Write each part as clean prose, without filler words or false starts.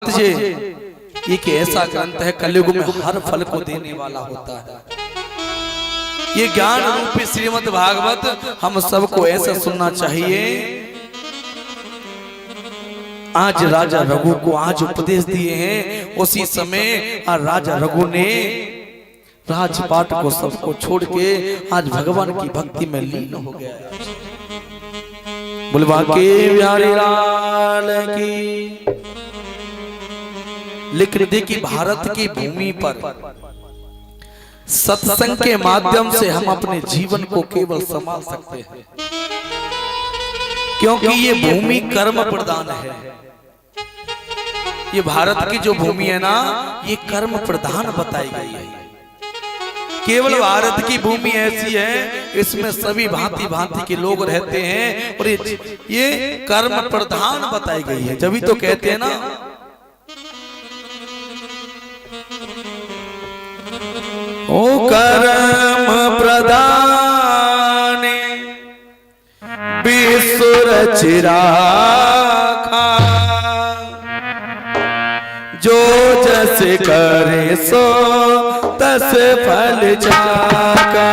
एक ऐसा ग्रंथ है कलयुग में हर फल को देने वाला होता है। ये ज्ञान रूपी श्रीमद् भागवत हम सबको ऐसा सुनना चाहिए। आज राजा रघु को आज उपदेश दिए हैं, उसी समय राजा रघु ने राजपाट को सबको छोड़ के आज भगवान की भक्ति में लीन हो गया। बुलवा के बिहारी लाल की। लेकिन देखिए भारत की भूमि पर सत्संग के माध्यम से हम अपने जीवन को केवल संभाल सकते हैं, क्योंकि ये भूमि कर्म प्रधान है। ये भारत की जो भूमि है ना, ये कर्म प्रधान बताई गई है। केवल भारत की भूमि ऐसी है, इसमें सभी भांति भांति के लोग रहते हैं और ये कर्म प्रधान बताई गई है। जब तो कहते हैं ना, ओ कर्म प्रधान विश्व रचिरा, जो जस करे सो तस फल जाका।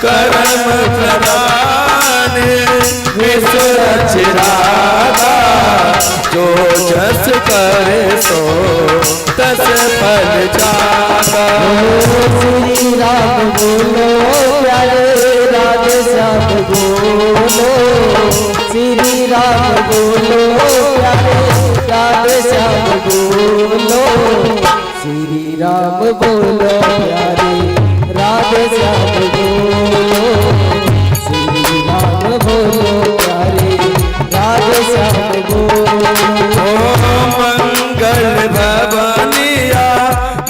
कर्म प्रधान विश्व रचिरा, जो जस करे सो तस फल जाका। श्री राम बोलो प्यारे राधे श्याम बोलो, श्री राम बोलो प्यारे राधे श्याम बोलो, श्री राम बोलो प्यारे राधे श्याम बोलो, श्री राम बोलो प्यारे राधे श्याम बोलो। मंगल भवनिया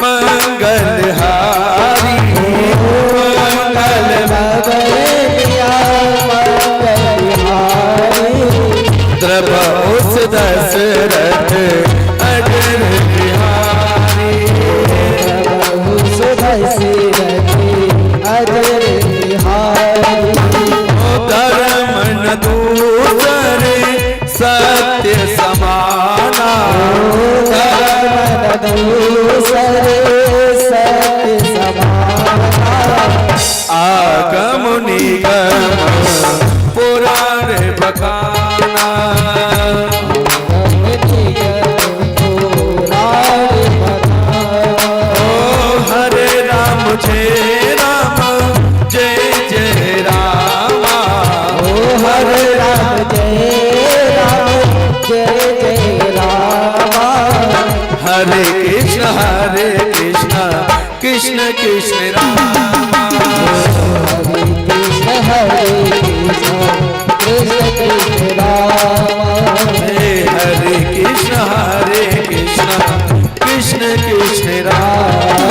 मंगल हारी, मंगल भवनिया मंगल हारी, द्रवहुस दशरथ अजर बिहारी, द्रवहुस दशरथ अजर बिहारी। धर्म न दूसरे सत्य समाना, धर्म दूसरे सत्य समाना, आगम निगम पुराण बखाना। ओ हरे राम जय राम जय जय रामा, ओ हरे राम जय राम जय जय रामा, हरे कृष्ण कृष्ण कृष्ण रामा, हरे कृष्ण कृष्ण कृष्ण रामा, हरे कृष्ण कृष्ण कृष्ण रामा।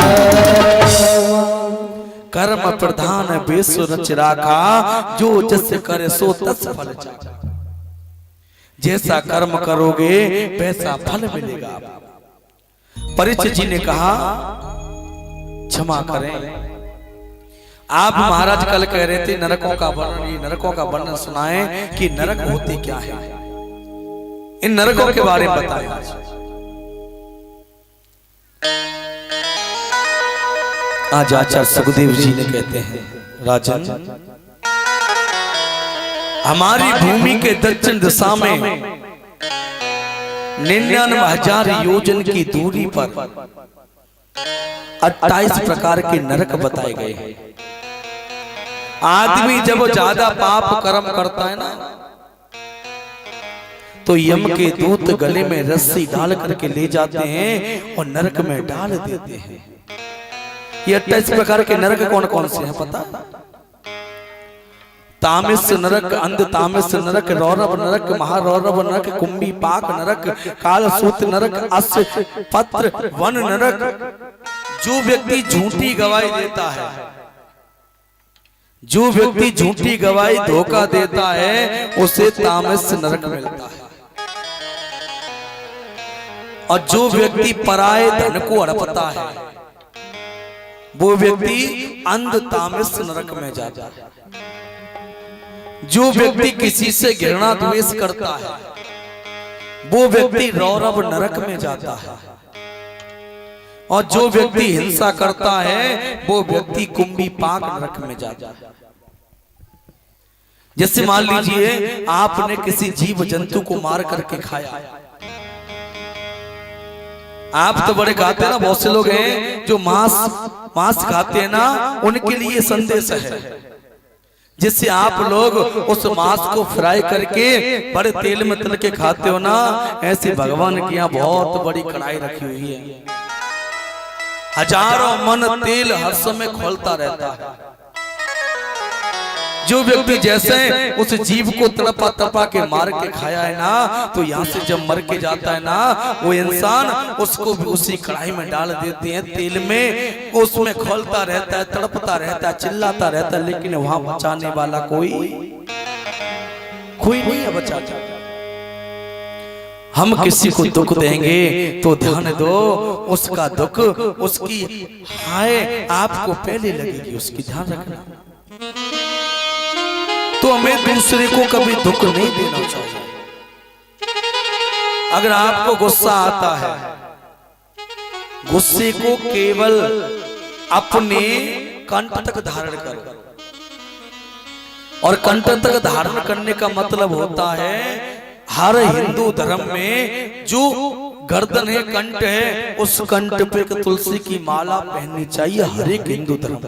कर्म प्रधान विश्व रच राखा, जो जस करे सो तस फल जाका। जैसा कर्म करोगे वैसा फल मिलेगा। परीक्षित जी ने कहा, क्षमा करें, आप महाराज कल कह रहे थे नरकों का वर्णन, ये नरकों का वर्णन सुनाएं कि नरक होते क्या है, इन नरकों के बारे में बताएं। आज आचार्य सुखदेव जी ने कहते हैं, राजन, हमारी भूमि के दक्षिण दिशा में 99,000 योजन की दूरी पर 28 प्रकार के नरक बताए गए हैं। आदमी जब ज्यादा पाप कर्म करता है ना, तो यम के दूत गले में रस्सी डाल करके ले जाते हैं और नरक में डाल देते हैं। ये 28 प्रकार के नरक कौन कौन से हैं पता? तामिस नरक, अंध तामिस नरक, रौरव नरक, महारौरव नरक, कुंभी पाक नरक, कालसूत नरक, अस्य पत्र वन नरक। जो व्यक्ति झूठी गवाही देता है, जो व्यक्ति झूठी गवाही धोखा देता है, उसे तामिस नरक मिलता है। और जो व्यक्ति पराये धन को हड़पता है, वो व्यक्ति अंध तामिस नरक में जाता है। जो व्यक्ति किसी से घृणा द्वेष करता है वो व्यक्ति रौरव नरक में जाता है, और जो व्यक्ति हिंसा करता है वो व्यक्ति कुंभी पाक नरक में जाता है। जैसे मान लीजिए आपने किसी जीव जंतु को मार करके खाया, आप तो बड़े खाते हैं ना, बहुत से लोग हैं जो मांस खाते हैं ना, उनके लिए संदेश है, जिससे आप लोग उस मांस को फ्राई करके बड़े तेल में तल के खाते हो ना, ऐसे भगवान के यहाँ बहुत बड़ी कढ़ाई रखी हुई है, हजारों मन तेल हर समय खोलता रहता है। जो व्यक्ति जैसे उस जीव को तड़पा तड़पा के मार के खाया है ना, तो यहाँ से जब मर के जाता है ना, वो इंसान उसको भी उसी कढ़ाई में डाल देते हैं तेल में, उसमें खोलता रहता है, तड़पता रहता है, चिल्लाता रहता है, लेकिन वहां बचाने वाला कोई नहीं है बचाता। हम किसी को दुख देंगे तो ध्यान दो, उसका दुख उसकी हाय आपको पहले लगेगी, उसकी ध्यान रखना। तो हमें दूसरे को कभी दुख नहीं देना चाहिए। अगर आपको गुस्सा आता है, गुस्से को केवल अपने कंठ तक धारण करो, और कंठ तक धारण करने का मतलब होता है हर हिंदू धर्म में जो गर्दन है, कंठ है, उस कंठ पे तुलसी की माला पहननी चाहिए हर एक हिंदू धर्म।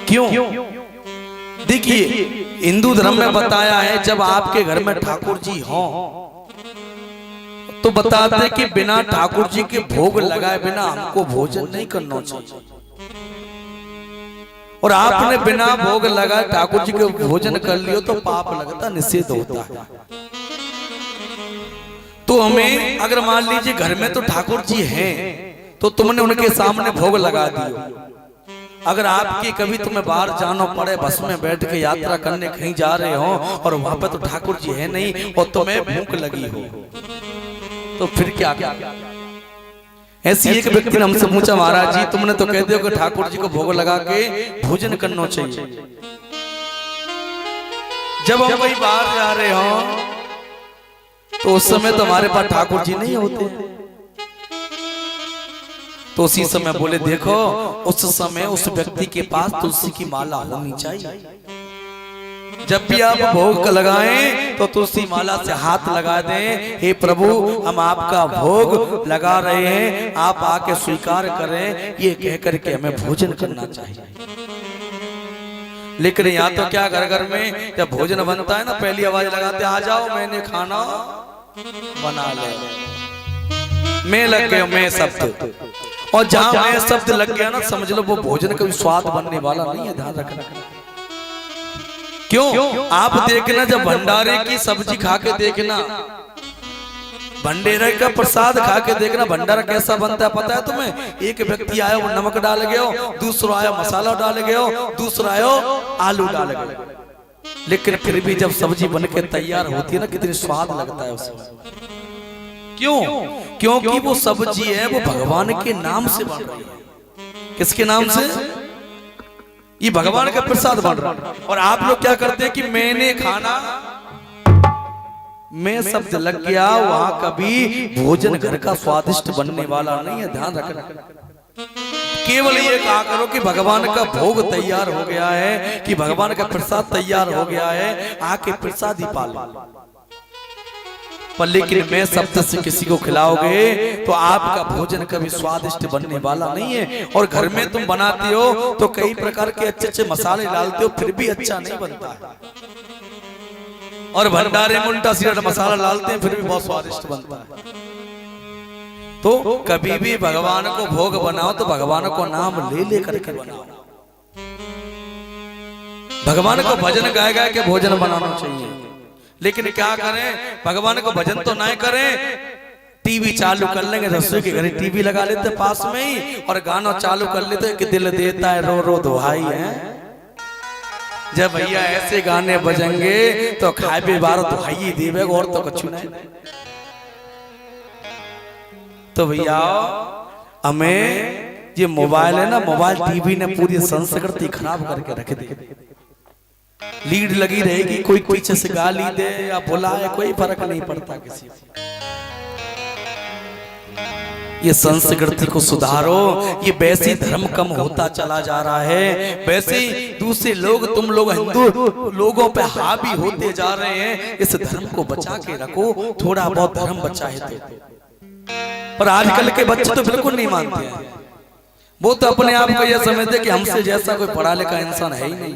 क्यों? देखिए हिंदू धर्म में बताया है जब आपके घर में ठाकुर जी हो तो बताते हैं कि बिना ठाकुर जी के भोग लगाए बिना हमको भोजन नहीं करना चाहिए, और आपने बिना भोग लगाए ठाकुर जी के भोजन कर लियो तो पाप लगता, निषेध होता है। तो हमें अगर मान लीजिए घर में तो ठाकुर जी हैं तो तुमने उनके सामने भोग लगा दियो, अगर आपकी कभी तुम्हें बाहर जाना पड़े, बस में बैठ के यात्रा करने कहीं जा रहे हो और वहां पे तो ठाकुर जी है नहीं और तुम्हें भूख लगी हो, तो फिर क्या? ऐसी एक व्यक्ति ने हमसे पूछा, महाराज जी तुमने तो कह दिया कि ठाकुर जी को भोग लगा के भोजन करना चाहिए, जब हम कहीं बाहर जा रहे हो तो उस समय तो हमारे पास ठाकुर जी नहीं होते। तो उसी समय बोले देखो उस समय उस व्यक्ति के पास तुलसी की माला होनी चाहिए, जब भी आप भोग लगाएं तो तुलसी माला से हाथ लगा दें, हे प्रभु हम आपका भोग लगा रहे हैं, आप आके स्वीकार करें, ये कह करके हमें भोजन करना चाहिए। लेकिन यहाँ तो क्या घर घर में जब भोजन बनता है ना, पहली आवाज लगाते आ जाओ मैंने खाना बना ले, मैं लग गया मैं शब्द, और जहां मैं शब्द लग गया ना समझ लो वो भोजन का स्वाद बनने वाला नहीं है, ध्यान रखना। क्यों? आप देखना जब भंडारे की सब्जी खा के देखना, भंडारे का प्रसाद खा के देखना भंडारा कैसा बनता है पता है तुम्हें? एक व्यक्ति आया वो नमक डाल गया, दूसरा आया मसाला डाल गया, दूसरा आया आलू डाल गया, लेकिन फिर भी जब सब्जी बन के तैयार होती है ना कितनी स्वाद लगता है उसमें। क्यों? क्योंकि वो सब्जी है वो भगवान के नाम से बन रही है। किसके नाम से? ये भगवान का प्रसाद बन रहा है। और आप लोग क्या करते हैं कि मैंने खाना, मैं शब्द लग गया, वहां कभी भोजन घर का स्वादिष्ट बनने वाला नहीं है, ध्यान रखना। केवल ये कहा करो कि भगवान का भोग तैयार हो गया है, कि भगवान का प्रसाद तैयार हो गया है, आके प्रसाद ही पालो। पर लेकिन मैं शब्द से किसी को खिलाओगे तो आपका भोजन कभी स्वादिष्ट बनने वाला नहीं है। और घर में तुम बनाते हो तो कई प्रकार के अच्छे अच्छे मसाले डालते हो, फिर भी अच्छा नहीं बनता है। और भंडारे में उल्टा सीधा मसाला डालते हैं, फिर भी बहुत स्वादिष्ट बनता है। तो कभी भी भगवान को भोग बनाओ तो भगवान को नाम ले ले करके बनाओ। भगवान को भजन गाय गाय के भोजन बनाना चाहिए। लेकिन क्या करें, भगवान को भजन तो नहीं करें, टीवी चालू कर लेंगे, रसोई के घर टीवी लगा लेते पास में ही और गाना चालू कर लेते कि दिल देता है रो रो दुहाई है। जब भैया ऐसे गाने बजेंगे तो खाए भी बार दुहाई देवे और तो कुछ नहीं। तो भैया हमें ये मोबाइल है ना, मोबाइल टीवी ने पूरी संस्कृति खराब करके रख दी। लीड लगी रहेगी, कोई पीछे से गाली दे या बुलाए, कोई फर्क नहीं पड़ता किसी को। ये संस्कृति को सुधारो। ये वैसे धर्म कम होता चला जा रहा है, वैसे दूसरे लोग, तुम लोग हिंदू लोगों पे हावी होते जा रहे हैं। इस धर्म को बचा के रखो, थोड़ा बहुत धर्म बचा है तो। पर आजकल के बच्चे तो बिल्कुल नहीं मानते हैं। वो तो अपने आप को यह समझते कि हमसे जैसा कोई पढ़ा लिखा इंसान है ही नहीं।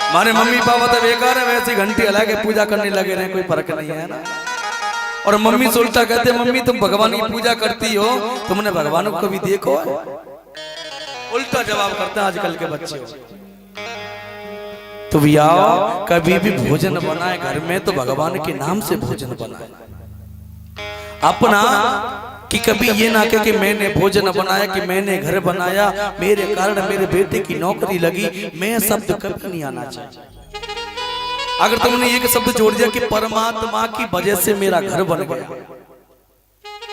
हमारे मम्मी पापा तो बेकार है, वैसे घंटी हिला के पूजा करने लगे रहे, कोई फर्क नहीं है ना। और मम्मी से उल्टा कहते, मम्मी तुम भगवान की पूजा करती हो, तुमने भगवान को कभी देखो? उल्टा जवाब करते हैं आजकल के बच्चे। तो भैया कभी भी भोजन बनाए घर में तो भगवान के नाम से भोजन बनाए, अपना कि कभी ये ना कहे कि मैंने भोजन बनाया, कि मैंने घर बनाया, मेरे कारण मेरे बेटे की नौकरी लगी, मैं शब्द कभी नहीं आना चाहिए। अगर तुमने एक शब्द जोड़ दिया कि परमात्मा की वजह से मेरा घर बन गया,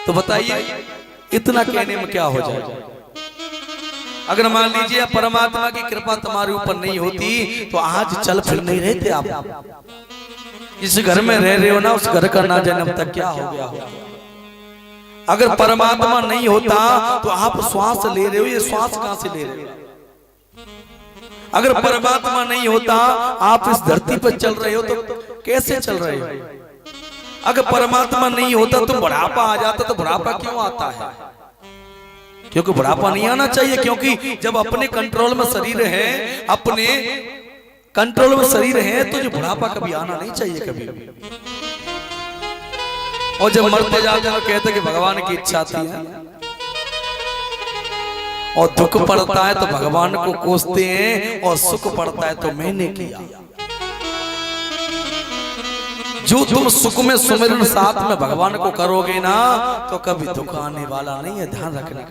तो बताइए इतना कहने में क्या हो जाएगा? अगर मान लीजिए परमात्मा की कृपा तुम्हारे ऊपर नहीं होती तो आज चल फिर नहीं रहते आप। जिस घर में रह रहे हो ना, उस घर का ना जाने अब तक क्या हो गया हो। अगर परमात्मा नहीं होता तो आप श्वास ले रहे हो, ये श्वास कहां से ले रहे हो? अगर परमात्मा नहीं होता आप इस धरती पर चल रहे हो तो कैसे चल रहे हो? अगर परमात्मा नहीं होता तो बुढ़ापा आ जाता, तो बुढ़ापा क्यों आता है? क्योंकि बुढ़ापा नहीं आना चाहिए, क्योंकि जब अपने कंट्रोल में शरीर है, अपने कंट्रोल में शरीर है, तो जो बुढ़ापा कभी आना नहीं चाहिए कभी भी। और जब मरते जाते हैं कहते कि भगवान की इच्छा थी, और दुख पड़ता है तो भगवान को कोसते हैं, और सुख पड़ता है तो मैंने किया। जो तुम सुख में सुमिरन साथ में भगवान को करोगे ना, तो कभी दुख आने वाला नहीं है, ध्यान रखना।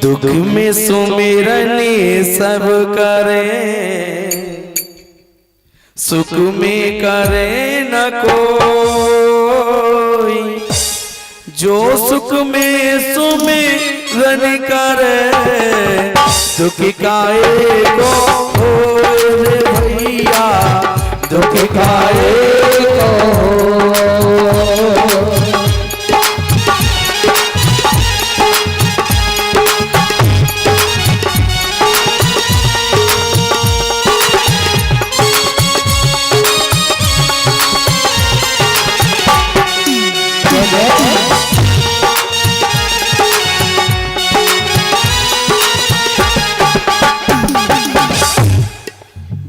दुख में सुमिरन सब करे, सुख में करे न कोई। जो सुख में सुमिरन करे, दुख काहे को रे भैया, दुख काहे को।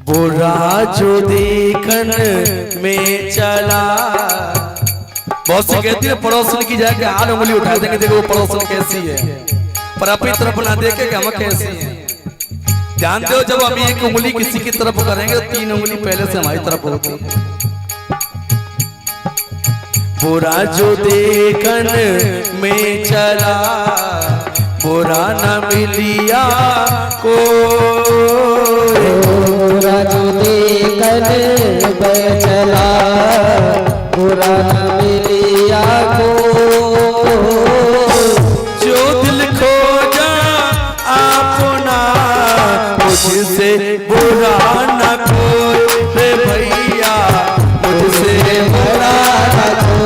बुरा जो देखन में चला, बहुत से कहती है पड़ोसन की जाके हाथ उंगली उठा देंगे, देखो वो पड़ोसन कैसी है, पर अपनी तरफ ना देखे कि हम कैसी हैं। ध्यान दो, जब हम एक उंगली किसी की तरफ करेंगे तो 3 उंगली पहले से हमारी तरफ होती है। बुरा जो देखन में चला, बुरा न मिलिया को। बुरा जो देखन में चला, बुरा न मिलिया को। जो दिल खोजा अपना, मुझसे बुरा न कोई रे भैया, मुझसे बुरा न कोई।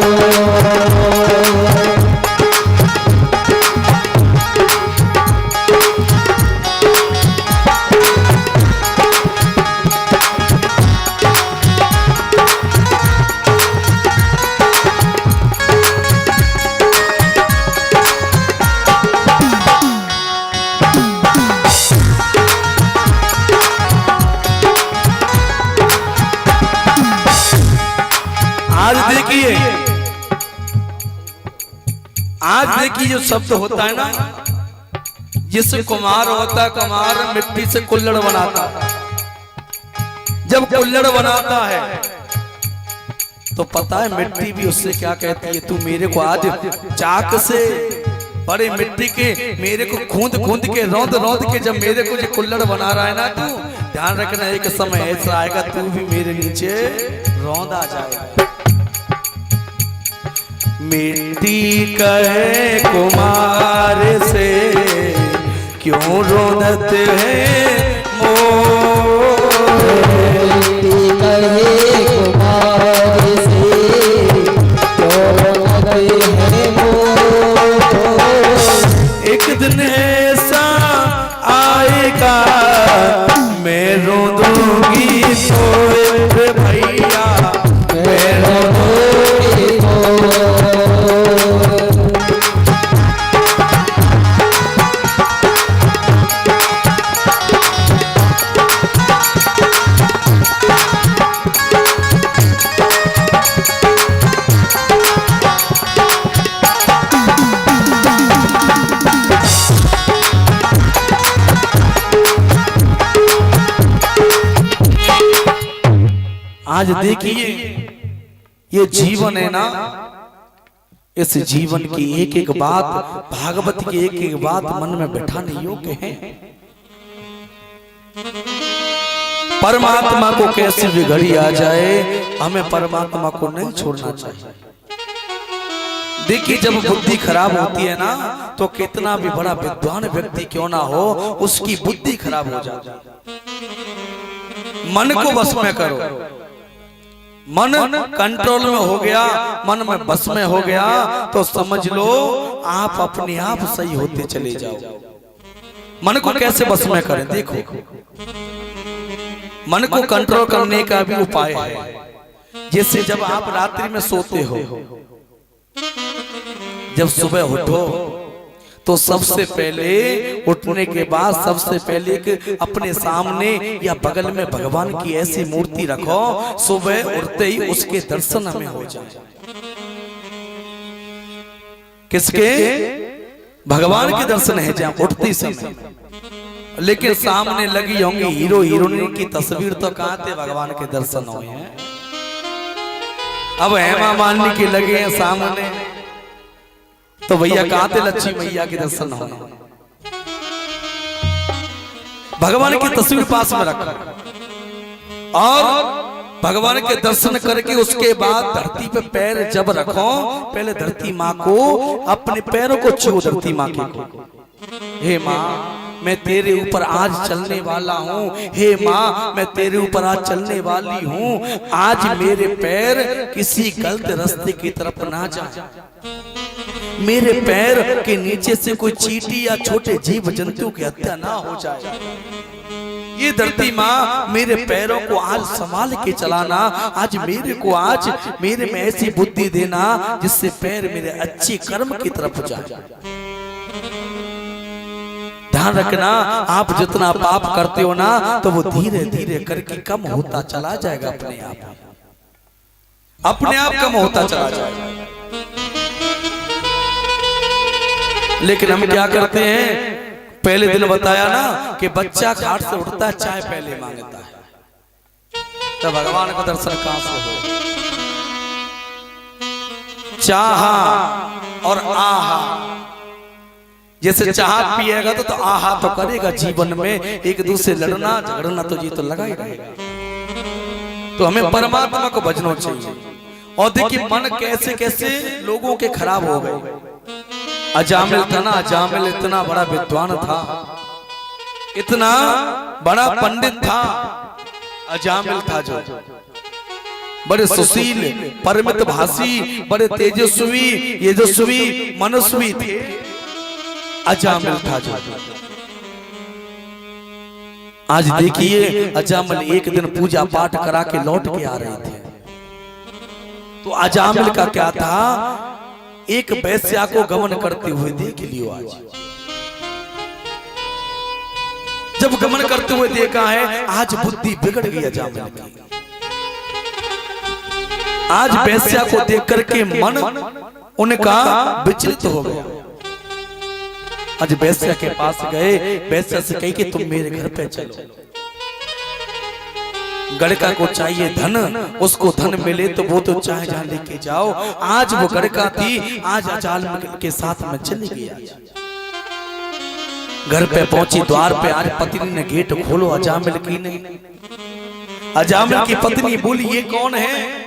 आज देखिए जो शब्द होता है ना, जिससे कुम्हार होता है, कुम्हार मिट्टी से कुल्हड़ बनाता है। जब कुल्हड़ बनाता है तो पता है मिट्टी भी उससे क्या कहती है, तू मेरे को आज चाक से बड़े मिट्टी के मेरे को खूंद खूंद के रौंद रौंद के जब मेरे को जो कुल्हड़ बना रहा है ना, तू ध्यान रखना एक समय ऐसा आएगा तू भी मेरे नीचे रौंद आ जाएगा। मिट्टी कहे कुमार से क्यों रोदत है कहे कुमार से क्यों न गए हैं वो। एक दिन ऐसा आएगा मैं रो दूंगी तो भैया मैं रो दूंगी आज देखिए ये जीवन है ना, इस जीवन की एक एक बात, भागवत की एक एक बात मन में बैठाने योग्य है। परमात्मा को कैसी भी घड़ी आ जाए हमें परमात्मा को नहीं छोड़ना चाहिए। देखिए जब बुद्धि खराब होती है ना तो कितना भी बड़ा विद्वान व्यक्ति क्यों ना हो उसकी बुद्धि खराब हो जाती है। मन को बस में करो, मन कंट्रोल में हो गया, मन में बस में हो गया तो समझ लो आप अपने आप सही होते चले जाओ। मन को कैसे बस में करें, देखो मन को कंट्रोल करने का भी उपाय है। जैसे जब आप रात्रि में सोते हो, जब सुबह उठो तो सबसे पहले उठने के बाद सबसे पहले अपने सामने या बगल में भगवान की ऐसी मूर्ति रखो, सुबह उठते ही उसके दर्शन हमें हो जाए। किसके? भगवान के दर्शन है जहाँ उठते समय। लेकिन सामने लगी होंगी हीरो हीरोइन की तस्वीर तो कहाँ थे भगवान के दर्शन हुए हैं। अब हेमा मालिनी के लगे हैं सामने तो भैया कहाँ थे लक्ष्मी मैया के दर्शन हो। भगवान की तस्वीर पास में रखा और भगवान के दर्शन करके उसके बाद धरती पे पैर जब रखो, पहले धरती माँ को अपने पैरों को छू, धरती माँ को, हे माँ मैं तेरे ऊपर आज चलने वाला हूँ, हे माँ मैं तेरे ऊपर आज चलने वाली हूँ, आज मेरे पैर किसी गलत रास्ते की तरफ ना जाए, मेरे पैर के नीचे से कोई चींटी या छोटे जीव जंतु की हत्या ना हो जाए। ये धरती माँ मेरे पैरों को आज संभाल के चलाना, आज मेरे को आज मेरे में ऐसी बुद्धि देना जिससे पैर मेरे अच्छे कर्म की तरफ जाए। ध्यान रखना आप जितना पाप करते हो ना तो वो धीरे धीरे करके कम होता चला जाएगा, अपने आप कम होता चला जाएगा। लेकिन हम क्या करते हैं, पहले दिन बताया ना कि बच्चा खाट से उठता है चाय पहले मांगता है, तो भगवान का दर्शन कहां से हो। चाहा और आहा, जैसे चाह पिएगा तो आहा तो करेगा जीवन में, एक दूसरे लड़ना झगड़ना तो जी तो लगा ही रहेगा। तो हमें परमात्मा को भजना चाहिए। और देखिए मन कैसे कैसे लोगों के खराब हो गए। अजामिल था ना, अजामिल इतना बड़ा विद्वान था, इतना बड़ा पंडित था, अजामिल था जो बड़े सुशील परमित भाषी, बड़े तेजस्वी यशस्वी मनस्वी थे, अजामिल था जो। आज देखिए अजामिल एक दिन पूजा पाठ करा के लौट के आ रहे थे, तो अजामिल का क्या था, एक वैश्या को गमन करते हुए देख लियो। आज जब गमन करते हुए देखा है, आज बुद्धि बिगड़ गई अजामिल की। आज वैश्या को देख करके मन उनका विचलित हो गया। आज वैश्या के पास गए, वैश्या से कही कि तुम मेरे घर पे चलो, गड़का को चाहिए धन, उसको धन मिले तो वो तो चाहे जहां लेके जाओ। आज वो गड़का थी, आज अजामिल के साथ में चली गई। घर पे पहुंची, द्वार पे आज पत्नी ने गेट खोलो, अजामिल की नहीं। अजामिल की पत्नी बोली ये कौन है?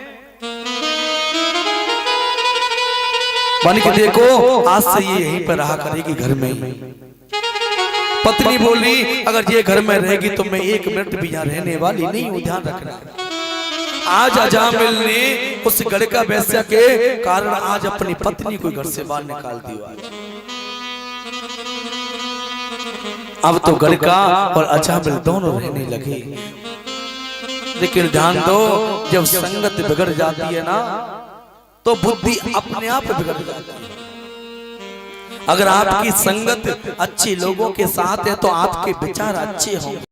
बन के देखो आज से ये यहीं पर रहा करेगी घर में ही। पत्नी बोली अगर ये घर में रहेगी तो मैं 1 मिनट भी यहाँ रहने वाली नहीं हूँ, ध्यान रखना। आज अजामिल ने उस गड़का वेश्या के कारण आज अपनी पत्नी को घर से बाहर निकाल दिया। अब तो गड़का और अजामिल दोनों रहने लगे। लेकिन ध्यान दो, जब संगत बिगड़ जाती है ना तो बुद्धि अपने आप बिगड़ जाती है। अगर आपकी संगत अच्छी लोगों के साथ है तो आपके विचार अच्छे होंगे।